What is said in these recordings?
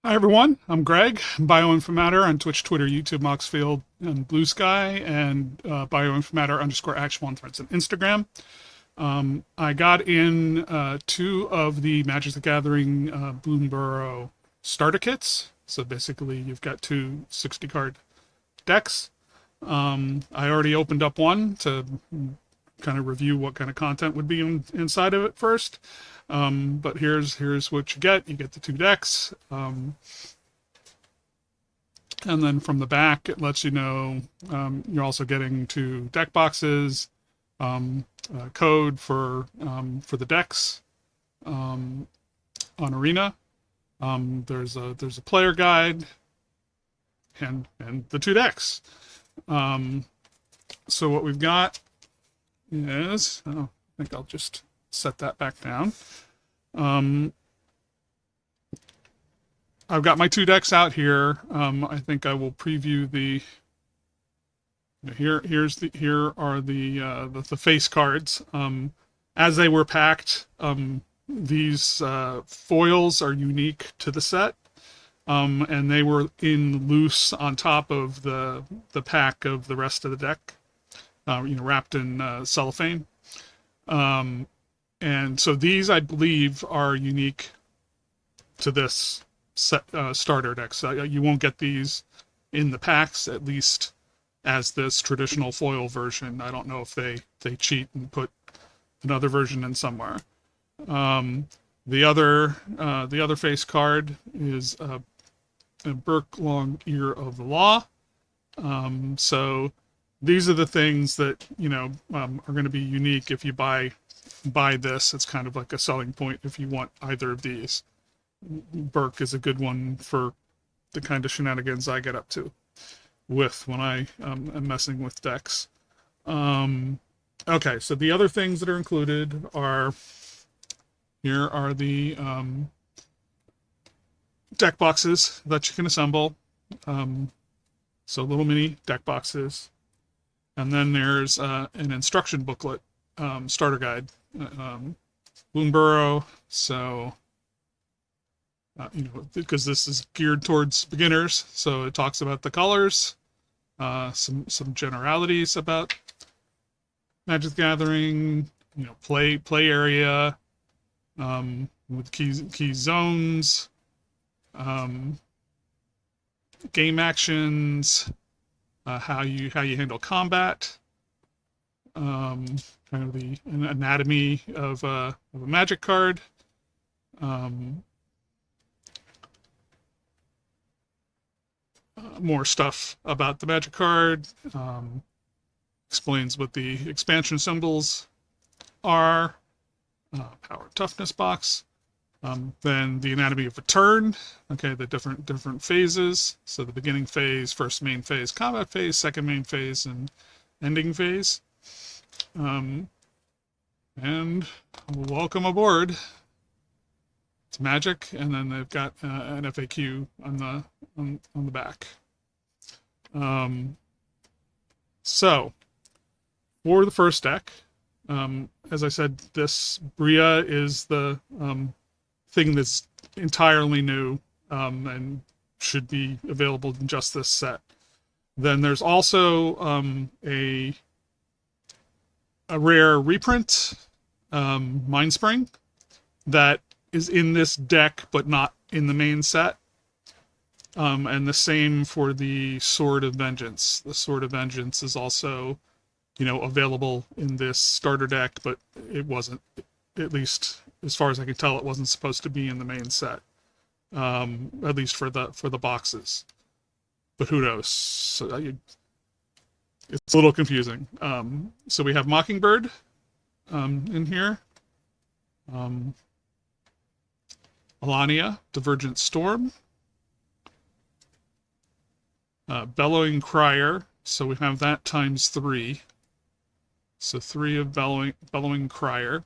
Hi everyone, I'm Greg, Bioinformator on Twitch, Twitter, YouTube, Moxfield, and Blue Sky, and Bioinformator_actual on Threads and Instagram. I got in two of the Magic the Gathering Bloomburrow starter kits. So basically, you've got two 60 card decks. I already opened up one to kind of review what kind of content would be inside of it first. But here's what you get. You get the two decks. And then from the back, it lets you know you're also getting two deck boxes, code for the decks on Arena. There's a player guide and the two decks. So what we've got is, I think I'll just set that back down. I've got my two decks out here. I think I will preview the. Here are the face cards. As they were packed, these foils are unique to the set, and they were in loose on top of the pack of the rest of the deck, wrapped in cellophane. And so these, I believe, are unique to this set, starter decks. You won't get these in the packs, at least as this traditional foil version. I don't know if they cheat and put another version in somewhere. The other face card is a Byrke Long Ear of the Law. So these are the things that are going to be unique if you buy this. It's kind of like a selling point if you want either of these. Byrke is a good one for the kind of shenanigans I get up to with when I am messing with decks. Okay, so the other things that are included are, here are the deck boxes that you can assemble. So little mini deck boxes. And then there's an instruction booklet, starter guide, Bloomburrow. So because this is geared towards beginners, so it talks about the colors, some generalities about Magic the Gathering, play area, with key zones, game actions, how you handle combat, kind of the anatomy of a Magic card. More stuff about the Magic card, explains what the expansion symbols are, power toughness box, then the anatomy of a turn, okay, the different phases, so the beginning phase, first main phase, combat phase, second main phase, and ending phase. And welcome aboard. It's Magic, and then they've got an FAQ on the back. So for the first deck, as I said, this Bria is the thing that's entirely new and should be available in just this set. Then there's also a rare reprint, Mindspring, that is in this deck but not in the main set. And the same for the Sword of Vengeance. The Sword of Vengeance is also, available in this starter deck, but it wasn't, at least as far as I can tell, it wasn't supposed to be in the main set. At least for the boxes. But who knows? So it's a little confusing. So we have Mockingbird in here. Alania, Divergent Storm. Bellowing Crier, so we have that times 3. So 3 of Bellowing Crier.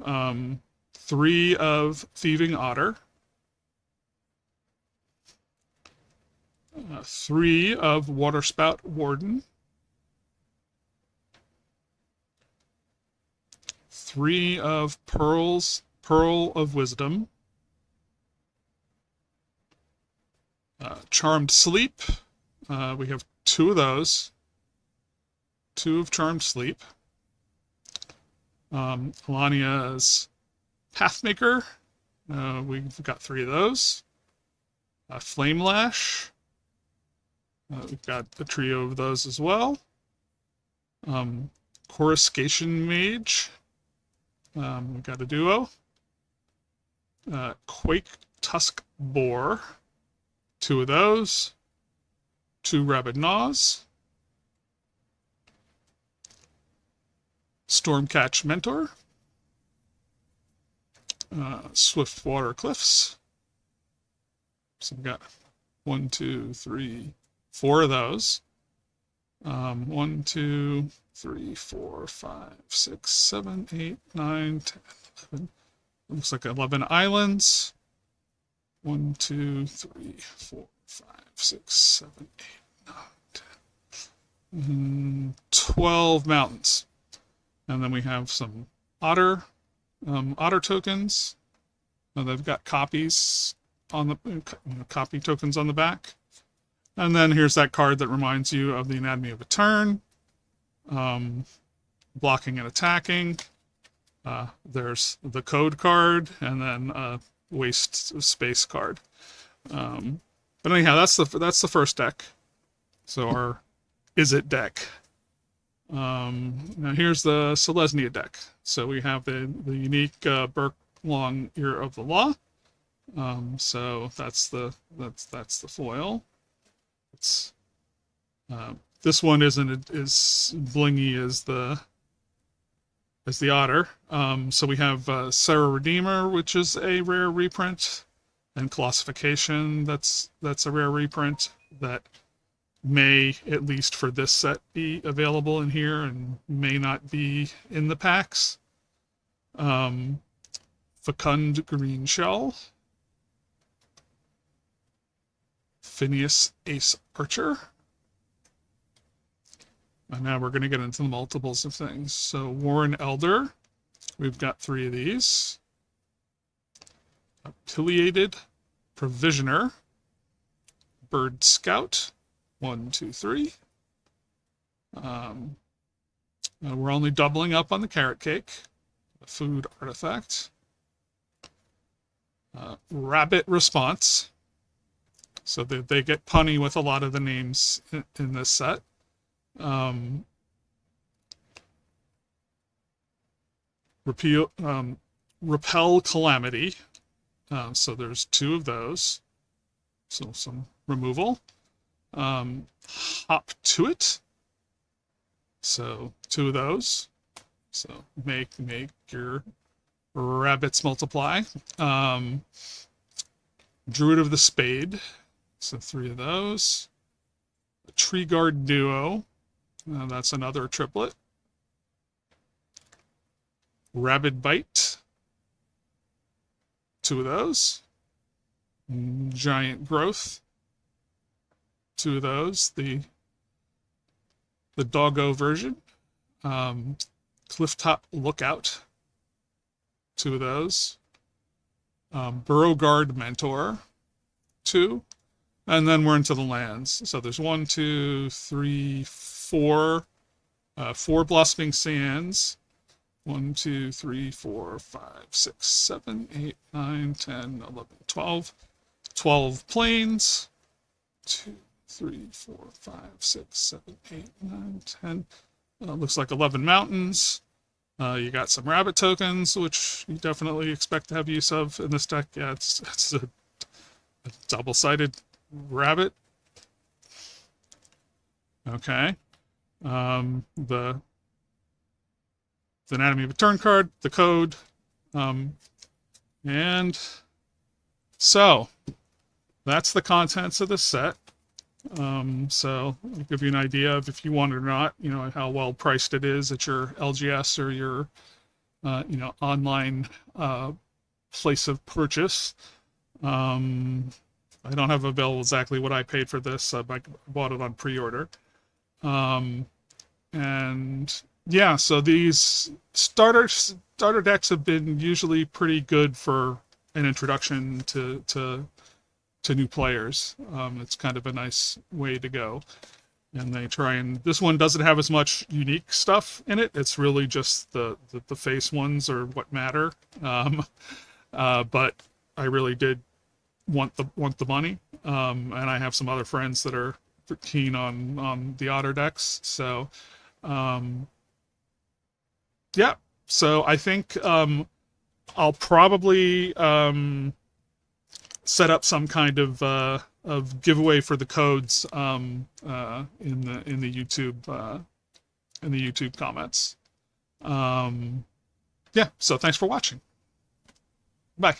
3 of Thieving Otter. 3 of Waterspout Warden. 3 of Pearl of Wisdom. Charmed Sleep. We have two of those. Two of Charmed Sleep. Alania's Pathmaker. We've got three of those. Flame Lash. We've got a trio of those as well. Coruscation Mage. We've got a duo. Quake Tusk Boar. Two of those. Two Rabid Gnaws. Stormcatch Mentor. Swiftwater Cliffs. So we've got 1, 2, 3, 4 of those. 1, 2, 3, 4, 5, 6, 7, 8, 9, 10, 11. Looks like 11 islands. 1, 2, 3, 4, 5, 6, 7, 8, 9, 10. 12 mountains. And then we have some otter tokens. They've got copies on the copy tokens on the back. And then here's that card that reminds you of the Anatomy of a Turn. Blocking and attacking. There's the code card, and then a waste space card. But anyhow, that's the first deck. So our Is It deck. Now here's the Selesnya deck. So we have the unique Byrke Long Ear of the Law. So that's the foil. It's this one isn't as blingy as the otter. So we have Sarah Redeemer, which is a rare reprint, and Colossification. That's a rare reprint that may, at least for this set, be available in here and may not be in the packs. Fecund Green Shell. Phineas Ace Archer. And now we're going to get into the multiples of things. So Warren Elder. We've got 3 of these. Pileated Provisioner. Bird Scout. 1, 2, 3. We're only doubling up on the Carrot Cake. A food artifact. Rabbit Response. So they get punny with a lot of the names in this set. Repel Calamity. So there's 2 of those. So some removal. Hop to It. So 2 of those. So make your rabbits multiply. Druid of the Spade. So 3 of those. A Tree Guard Duo. That's another triplet. Rabid Bite. 2 of those. Giant Growth. 2 of those. The Doggo version. Clifftop Lookout. 2 of those. Burrow Guard Mentor. 2. And then we're into the lands. So there's 1, 2, 3, 4. 4 Blossoming Sands. 1, 2, 3, 4, 5, 6, 7, 8, 9, 10, 11, 12. 12 plains. 2, 3, 4, 5, 6, 7, 8, 9, 10. Looks like 11 mountains. You got some rabbit tokens, which you definitely expect to have use of in this deck. Yeah, it's a double-sided rabbit. Okay. The Anatomy of a Turn card, the code, and so that's the contents of this set. So I'll give you an idea of if you want it or not, how well priced it is at your LGS or your, online place of purchase. I don't have available exactly what I paid for this. I bought it on pre-order. And yeah, so these starter decks have been usually pretty good for an introduction to to new players. It's kind of a nice way to go. And they try and this one doesn't have as much unique stuff in it. It's really just the face ones are what matter. But I really did want the money. And I have some other friends that are keen on the otter decks. So yeah. So I think I'll probably set up some kind of giveaway for the codes in the YouTube comments. Yeah, so thanks for watching. Bye.